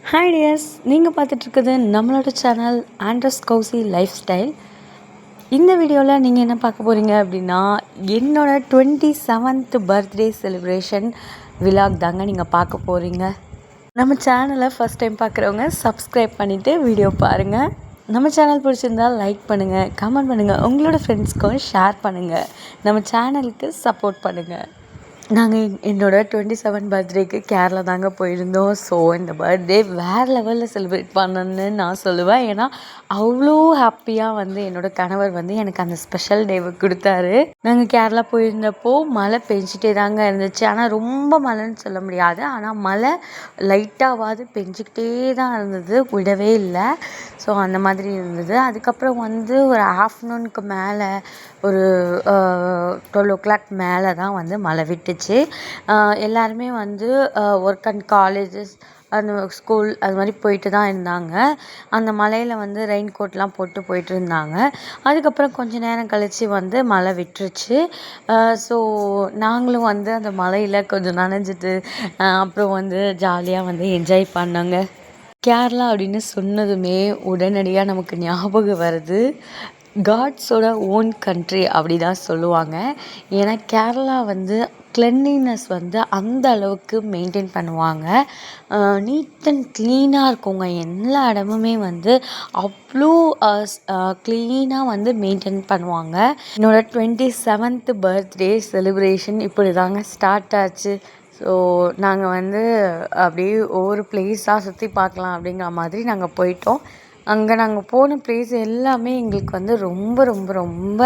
Hi tears, நீங்கள் பார்த்துட்ருக்குது நம்மளோட சேனல் ஆண்ட்ரஸ் கௌசி லைஃப் ஸ்டைல். இந்த வீடியோவில் நீங்கள் என்ன பார்க்க போகிறீங்க அப்படின்னா, என்னோடய 27th பர்த்டே செலிப்ரேஷன் விலாக் தாங்க நீங்கள் பார்க்க போகிறீங்க. நம்ம சேனலை ஃபஸ்ட் டைம் பார்க்குறவங்க சப்ஸ்கிரைப் பண்ணிவிட்டு வீடியோ பாருங்கள். நம்ம சேனல் பிடிச்சிருந்தால் லைக் பண்ணுங்கள், கமெண்ட் பண்ணுங்கள், உங்களோட ஃப்ரெண்ட்ஸ்க்கும் ஷேர் பண்ணுங்கள். நம்ம சேனலுக்கு சப்போர்ட் பண்ணுங்கள். நாங்கள் என்னோடய 27 பர்த்டேக்கு கேரளா தாங்க போயிருந்தோம். ஸோ இந்த பர்த்டே வேறு லெவலில் செலிப்ரேட் பண்ணணுன்னு நான் சொல்லுவேன். ஏன்னா அவ்வளோ ஹாப்பியாக என்னோடய கணவர் எனக்கு அந்த ஸ்பெஷல் டேவை கொடுத்தாரு. நாங்கள் கேரளா போயிருந்தப்போ மழை பெஞ்சிட்டே தாங்க இருந்துச்சு. ஆனால் ரொம்ப மழைன்னு சொல்ல முடியாது, ஆனால் மழை லைட்டாவது பெஞ்சிக்கிட்டே தான் இருந்தது, விடவே இல்லை. ஸோ அந்த மாதிரி இருந்தது. அதுக்கப்புறம் ஒரு ஆஃப்டர்நூனுக்கு மேலே ஒரு 12 o'clock மேலே தான் மழை விட்டுச்சு. எல்லாருமே ஒர்க் அண்ட் காலேஜஸ் அந்த ஸ்கூல் அது மாதிரி போயிட்டு தான் இருந்தாங்க. அந்த மழையில் ரெயின் கோட்லாம் போட்டு போயிட்டு இருந்தாங்க. அதுக்கப்புறம் கொஞ்சம் நேரம் கழித்து மழை விட்டுருச்சு. ஸோ நாங்களும் அந்த மழையில் கொஞ்சம் நனைஞ்சிட்டு அப்புறம் ஜாலியாக என்ஜாய் பண்ணோங்க. கேரளா அப்படின்னு சொன்னதுமே உடனடியாக நமக்கு ஞாபகம் வருது காட்ஸோட ஓன் கண்ட்ரி அப்படி தான் சொல்லுவாங்க. ஏன்னா கேரளா கிளென்லினஸ் அந்த அளவுக்கு மெயின்டைன் பண்ணுவாங்க. நீட் அண்ட் க்ளீனாக இருக்குங்க. எல்லா இடமுமே அவ்வளோ க்ளீனாக மெயின்டைன் பண்ணுவாங்க. என்னோடய 27th பர்த்டே செலிப்ரேஷன் இப்படி தாங்க ஸ்டார்ட் ஆச்சு. ஸோ நாங்கள் அப்படியே ஒவ்வொரு பிளேஸாக சுற்றி பார்க்கலாம் அப்படிங்கிற மாதிரி நாங்கள் போயிட்டோம். அங்கே நாங்கள் போன பிளேஸ் எல்லாமே எங்களுக்கு ரொம்ப ரொம்ப ரொம்ப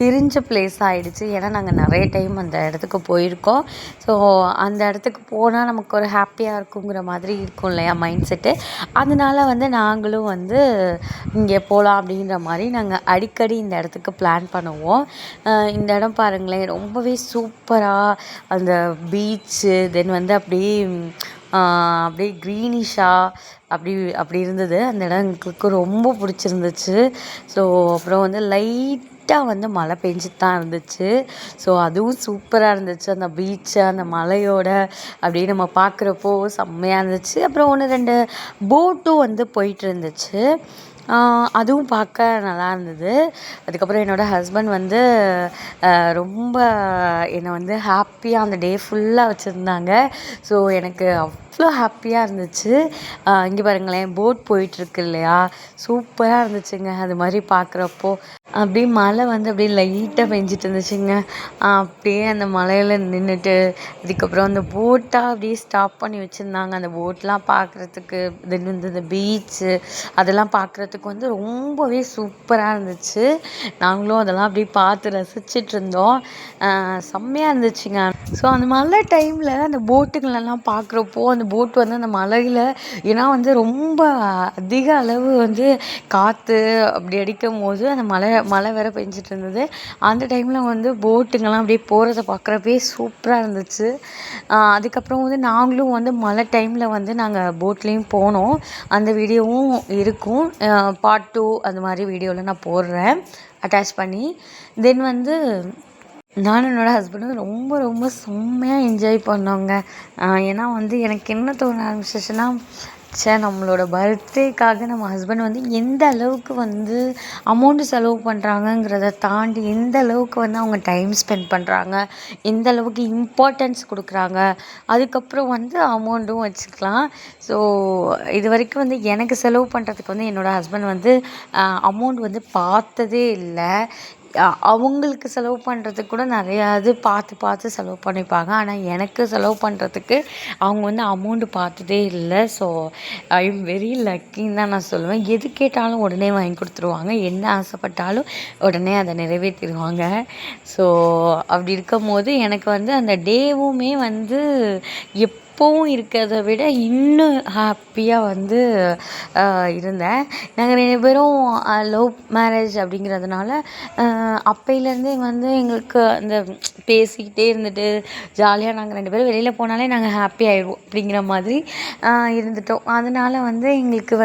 தெரிஞ்ச பிளேஸ் ஆகிடுச்சு. ஏன்னா நாங்கள் நிறைய டைம் அந்த இடத்துக்கு போயிருக்கோம். ஸோ அந்த இடத்துக்கு போனால் நமக்கு ஒரு ஹாப்பியாக இருக்குங்கிற மாதிரி இருக்கும் இல்லையா மைண்ட் செட்டு. அதனால நாங்களும் இங்கே போகலாம் அப்படின்ற மாதிரி நாங்கள் அடிக்கடி இந்த இடத்துக்கு பிளான் பண்ணுவோம். இந்த இடம் பாருங்களேன், ரொம்பவே சூப்பராக அந்த பீச்சு தென் அப்படியே அப்படியே க்ரீனிஷாக அப்படி இருந்தது. அந்த இடம் எங்களுக்கு ரொம்ப பிடிச்சிருந்துச்சு. ஸோ அப்புறம் லைட்டாக மழை பெஞ்சிட்டு தான் இருந்துச்சு. ஸோ அதுவும் சூப்பராக இருந்துச்சு. அந்த பீச்சு அந்த மலையோட அப்படியே நம்ம பார்க்குறப்போ செம்மையாக இருந்துச்சு. அப்புறம் 1-2 போட்டும் போயிட்டு இருந்துச்சு. அதுவும் பார்க்க நல்லா இருந்தது. அதுக்கப்புறம் என்னோடய ஹஸ்பண்ட் ரொம்ப என்னை ஹாப்பியாக அந்த டே ஃபுல்லாக வச்சுருந்தாங்க. ஸோ எனக்கு அவ்வளோ ஹாப்பியாக இருந்துச்சு. இங்கே பாருங்களேன், போட் போயிட்டுருக்கு இல்லையா, சூப்பராக இருந்துச்சுங்க. அது மாதிரி பார்க்குறப்போ அப்படியே மழை அப்படியே லைட்டாக பெஞ்சிட்டு இருந்துச்சுங்க. அப்படியே அந்த மலையில் நின்றுட்டு அதுக்கப்புறம் அந்த போட்டாக அப்படியே ஸ்டாப் பண்ணி வச்சுருந்தாங்க. அந்த போட்லாம் பார்க்குறதுக்கு தென் இந்த பீச்சு அதெல்லாம் பார்க்குறதுக்கு ரொம்பவே சூப்பராக இருந்துச்சு. நாங்களும் அதெல்லாம் அப்படியே பார்த்து ரசிச்சுட்டு இருந்தோம். செம்மையாக இருந்துச்சுங்க. ஸோ அந்த மழை டைமில் அந்த போட்டுங்களெல்லாம் பார்க்குறப்போ அந்த போட் அந்த மலையில் ஏன்னா ரொம்ப அதிக அளவு காற்று அப்படி அடிக்கும் போது அந்த மழை வேற பெஞ்சிட்டு இருந்தது. அந்த டைமில் போட்டுங்கெல்லாம் அப்படியே போகிறத பார்க்குறப்பே சூப்பராக இருந்துச்சு. அதுக்கப்புறம் நாங்களும் மழை டைமில் நாங்கள் போட்லேயும் போனோம். அந்த வீடியோவும் இருக்கும். பார்ட் 2 அந்த மாதிரி வீடியோவில் நான் போடுறேன் அட்டாச் பண்ணி. தென் நானும் என்னோடய ஹஸ்பண்டும் ரொம்ப ரொம்ப செம்மையாக என்ஜாய் பண்ணோங்க. ஏன்னா எனக்கு என்ன தோண ஆரம்பிச்சிச்சுன்னா, நம்மளோட பர்த்டேக்காக நம்ம ஹஸ்பண்ட் எந்த அளவுக்கு அமௌண்ட்டு செலவு பண்ணுறாங்கங்கிறத தாண்டி எந்த அளவுக்கு அவங்க டைம் ஸ்பெண்ட் பண்ணுறாங்க, எந்த அளவுக்கு இம்பார்ட்டன்ஸ் கொடுக்குறாங்க. அதுக்கப்புறம் அமௌண்ட்டும் வச்சுக்கலாம். ஸோ இது வரைக்கும் எனக்கு செலவு பண்ணுறதுக்கு என்னோடய ஹஸ்பண்ட் அமௌண்ட் பார்த்ததே இல்லை. அவங்களுக்கு செலவு பண்ணுறதுக்கு கூட நிறையா பார்த்து செலவு பண்ணிப்பாங்க. ஆனால் எனக்கு செலவு பண்ணுறதுக்கு அவங்க அமௌண்ட்டு பார்த்ததே இல்லை. ஸோ ஐ எம் வெரி லக்கின்னு தான் நான் சொல்லுவேன். எது கேட்டாலும் உடனே வாங்கி கொடுத்துருவாங்க, என்ன ஆசைப்பட்டாலும் உடனே அதை நிறைவேற்றிடுவாங்க. ஸோ அப்படி இருக்கும் போது எனக்கு அந்த டேவுமே எப்போவும் இருக்கிறத விட இன்னும் ஹாப்பியாக இருந்தேன். நாங்கள் 2 பேரும் லவ் மேரேஜ் அப்படிங்கிறதுனால அப்பையிலேருந்தே எங்களுக்கு அந்த பேசிக்கிட்டே இருந்துட்டு ஜாலியாக நாங்கள் 2 பேரும் வெளியில் போனாலே நாங்கள் ஹாப்பி ஆயிடுவோம் அப்படிங்கிற மாதிரி இருந்துட்டோம். அதனால் எங்களுக்கு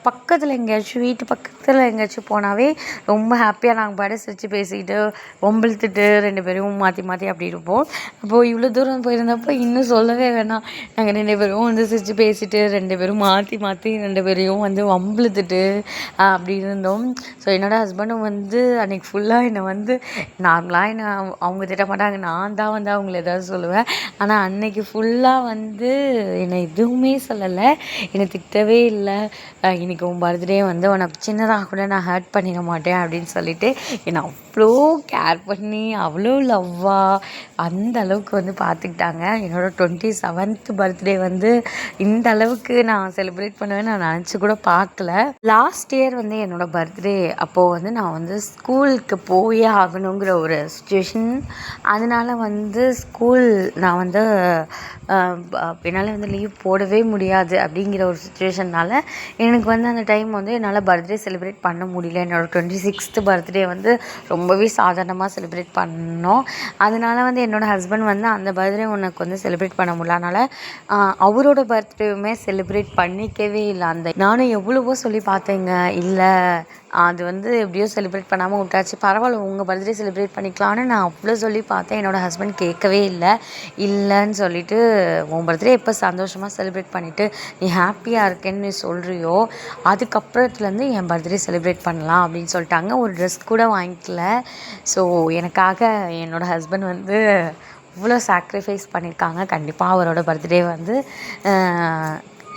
பக்கத்தில் எங்கேயாச்சும் வீட்டு பக்கத்தில் எங்கேயாச்சும் போனாவே ரொம்ப ஹாப்பியாக நாங்கள் பாட சிரித்து பேசிக்கிட்டு வம்பிழுத்துட்டு 2 பேரும் மாற்றி மாற்றி அப்படி இருப்போம். அப்போது இவ்வளோ தூரம் போயிருந்தப்போ இன்னும் சொல்லவே சொல்லவே வேணாம். நாங்கள் 2 பேரும் வந்து சிரிச்சு பேசிட்டு 2 பேரும் மாற்றி மாற்றி 2 பேரையும் வந்து வம்பிழுத்துட்டு அப்படி இருந்தோம். ஸோ என்னோடய ஹஸ்பண்டும் வந்து அன்றைக்கி ஃபுல்லாக என்னை வந்து நார்மலாக என்னை அவங்க திட்ட மாட்டாங்க, நான் தான் வந்து அவங்கள ஏதாவது சொல்லுவேன். ஆனால் அன்னைக்கு ஃபுல்லாக வந்து என்னை எதுவுமே சொல்லலை, என்னை திட்டவே இல்லை. இன்றைக்கி உன் பர்த்டே வந்து உனக்கு சின்னதாக கூட நான் ஹர்ட் பண்ணிட மாட்டேன் அப்படின்னு சொல்லிட்டு என்னை அவ்வளோ கேர் பண்ணி அவ்வளோ லவ்வாக அந்த அளவுக்கு வந்து பார்த்துக்கிட்டாங்க. என்னோடய 27th பர்த்டே வந்து இந்த அளவுக்கு நான் செலிப்ரேட் பண்ணுவேன்னு நான் நினச்சி கூட பார்க்கல. லாஸ்ட் இயர் வந்து என்னோடய பர்த்டே அப்போது வந்து நான் வந்து ஸ்கூலுக்கு போயே ஆகணுங்கிற ஒரு சுச்சுவேஷன். அதனால் வந்து ஸ்கூல் நான் வந்து என்னால் வந்து லீவ் போடவே முடியாது அப்படிங்கிற ஒரு சுச்சுவேஷனால் எனக்கு வந்து அந்த டைம் வந்து என்னால் பர்த்டே செலிப்ரேட் பண்ண முடியல. என்னோடய 26th பர்த்டே வந்து ரொம்பவே சாதாரணமாக செலிப்ரேட் பண்ணோம். அதனால் வந்து என்னோடய ஹஸ்பண்ட் வந்து அந்த பர்த்டே உனக்கு வந்து செலிப்ரேட் பண்ண முடியல, அதனால் அவரோட பர்த்டேவுமே செலிப்ரேட் பண்ணிக்கவே இல்லை. நானும் எவ்வளவோ சொல்லி பார்த்தேங்க, இல்லை அது வந்து எப்படியோ செலிப்ரேட் பண்ணாமல் விட்டாச்சு, பரவாயில்ல உங்கள் பர்த்டே செலிப்ரேட் பண்ணிக்கலான்னு நான் அவ்வளோ சொல்லி பார்த்தேன். என்னோடய ஹஸ்பண்ட் கேட்கவே இல்லைன்னு சொல்லிவிட்டு, உன் பர்த்டே எப்போ சந்தோஷமாக செலிப்ரேட் பண்ணிவிட்டு நீ ஹாப்பியாக இருக்கேன்னு நீ சொல்கிறியோ அதுக்கப்புறத்துலேருந்து என் பர்த்டே செலிப்ரேட் பண்ணலாம் அப்படின்னு சொல்லிட்டாங்க. ஒரு ட்ரெஸ் கூட வாங்கிக்கல. ஸோ எனக்காக என்னோடய ஹஸ்பண்ட் வந்து இவ்வளோ சாக்ரிஃபைஸ் பண்ணியிருக்காங்க. கண்டிப்பாக அவரோட பர்த்டே வந்து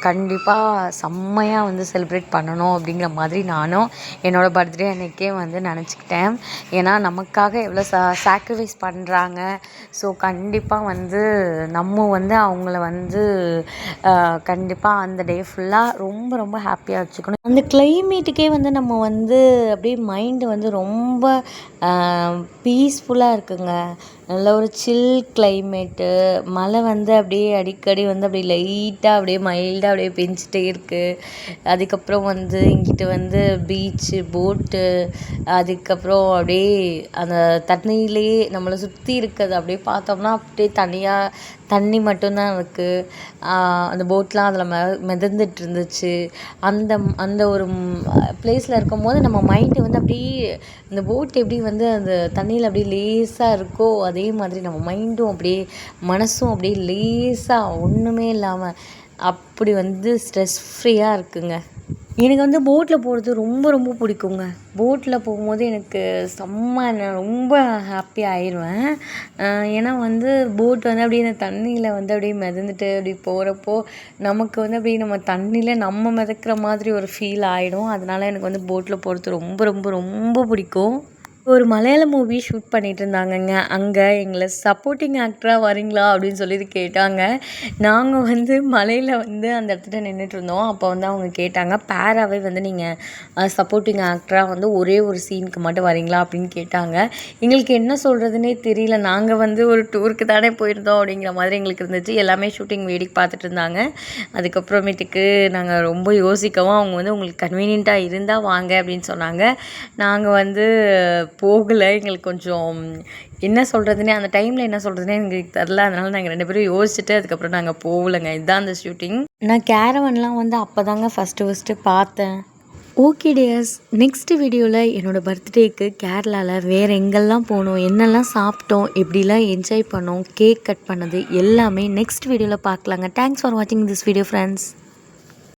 கண்டிப்பாக செம்மையாக வந்து செலிப்ரேட் பண்ணணும் அப்படிங்கிற மாதிரி நானும் என்னோடய பர்த்டே அன்றைக்கே வந்து நினச்சிக்கிட்டேன். ஏன்னா நமக்காக எவ்வளோ சாக்ரிஃபைஸ் பண்ணுறாங்க. ஸோ கண்டிப்பாக வந்து நம்ம வந்து அவங்கள வந்து கண்டிப்பாக அந்த டே ஃபுல்லாக ரொம்ப ரொம்ப ஹாப்பியாக வச்சுக்கணும். அந்த கிளைமேட்டுக்கே வந்து நம்ம வந்து அப்படியே மைண்டு வந்து ரொம்ப பீஸ்ஃபுல்லாக இருக்குங்க. நல்ல ஒரு சில் கிளைமேட்டு, மழை வந்து அப்படியே அடிக்கடி வந்து அப்படியே லைட்டாக அப்படியே மைல்டாக அப்படியே பெஞ்சிட்டே இருக்குது. அதுக்கப்புறம் வந்து இங்கிட்டு வந்து பீச்சு, போட்டு, அதுக்கப்புறம் அப்படியே அந்த தண்ணியிலேயே நம்மளை சுற்றி இருக்கிறது அப்படியே பார்த்தோம்னா அப்படியே தண்ணி மட்டும்தான் இருக்குது. அந்த போட்லாம் அதில் மிதந்துட்டு இருந்துச்சு. அந்த ஒரு பிளேஸில் இருக்கும்போது நம்ம மைண்டு வந்து அப்படியே இந்த போட் எப்படி வந்து அந்த தண்ணியில் அப்படியே லேசாக இருக்கோ அதே மாதிரி நம்ம மைண்டும் அப்படியே மனசும் அப்படியே லேசாக ஒன்றுமே இல்லாமல் அப்படி வந்து ஸ்ட்ரெஸ் ஃப்ரீயாக இருக்குங்க. எனக்கு வந்து போட்டில் போகிறது ரொம்ப ரொம்ப பிடிக்குங்க. போட்டில் போகும்போது எனக்கு ரொம்ப ஹாப்பி ஆயிடுவேன். ஏன்னா வந்து போட் வந்து அப்படியே இந்த தண்ணியில் வந்து அப்படியே மிதந்துட்டு அப்படி போகிறப்போ நமக்கு வந்து அப்படியே நம்ம தண்ணியில் நம்ம மிதக்கிற மாதிரி ஒரு ஃபீல் ஆகிடும். அதனால் எனக்கு வந்து போட்டில் போகிறது ரொம்ப ரொம்ப ரொம்ப பிடிக்கும். ஒரு மலையாள மூவி ஷூட் பண்ணிகிட்டு இருந்தாங்கங்க. அங்கே எங்களை சப்போர்ட்டிங் ஆக்டராக வரீங்களா அப்படின்னு சொல்லிட்டு கேட்டாங்க. நாங்கள் வந்து மலையில் வந்து அந்த இடத்துல நின்றுட்டுருந்தோம். அப்போ வந்து அவங்க கேட்டாங்க, பேராகவே வந்து நீங்கள் சப்போர்ட்டிங் ஆக்டராக வந்து ஒரே ஒரு சீனுக்கு மட்டும் வரீங்களா அப்படின்னு கேட்டாங்க. எங்களுக்கு என்ன சொல்கிறதுனே தெரியல. நாங்கள் வந்து ஒரு டூருக்கு தானே போயிருந்தோம் அப்படிங்கிற மாதிரி எங்களுக்கு இருந்துச்சு. எல்லாமே ஷூட்டிங் வேடிக்கை பார்த்துட்டு இருந்தாங்க. அதுக்கப்புறமேட்டுக்கு நாங்கள் ரொம்ப யோசிக்கவும் அவங்க வந்து உங்களுக்கு கன்வீனியண்ட்டாக இருந்தால் வாங்க அப்படின்னு சொன்னாங்க. நாங்கள் வந்து போகலை. எங்களுக்கு கொஞ்சம் என்ன சொல்கிறதுனே அந்த டைமில் என்ன சொல்கிறதுனே எங்களுக்கு தெரில. அதனால் நாங்கள் 2 பேரும் யோசிச்சுட்டு அதுக்கப்புறம் நாங்கள் போகலைங்க. இதுதான் அந்த ஷூட்டிங். நான் கேரவன்லாம் வந்து அப்போ தாங்க ஃபஸ்ட்டு பார்த்தேன். ஓகே டியர்ஸ், நெக்ஸ்ட் வீடியோவில் என்னோடய பர்த்டேக்கு கேரளாவில் வேறு எங்கெல்லாம் போனோம், என்னெல்லாம் சாப்பிட்டோம், எப்படிலாம் என்ஜாய் பண்ணோம், கேக் கட் பண்ணது எல்லாமே நெக்ஸ்ட் வீடியோவில் பார்க்கலாங்க. தேங்க்ஸ் ஃபார் வாட்சிங் திஸ் வீடியோ ஃப்ரெண்ட்ஸ்.